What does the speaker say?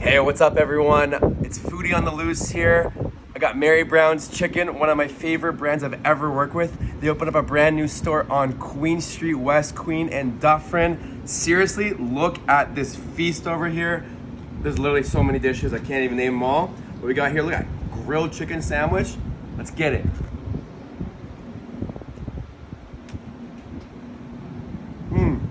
Hey, what's up everyone? It's Foodie on the Loose here. I got Mary Brown's Chicken, one of my favorite brands I've ever worked with. They opened up a brand new store on Queen Street, West Queen and Dufferin. Seriously, look at this feast over here. There's literally so many dishes, I can't even name them all. What we got here, look at grilled chicken sandwich. Let's get it. Mmm.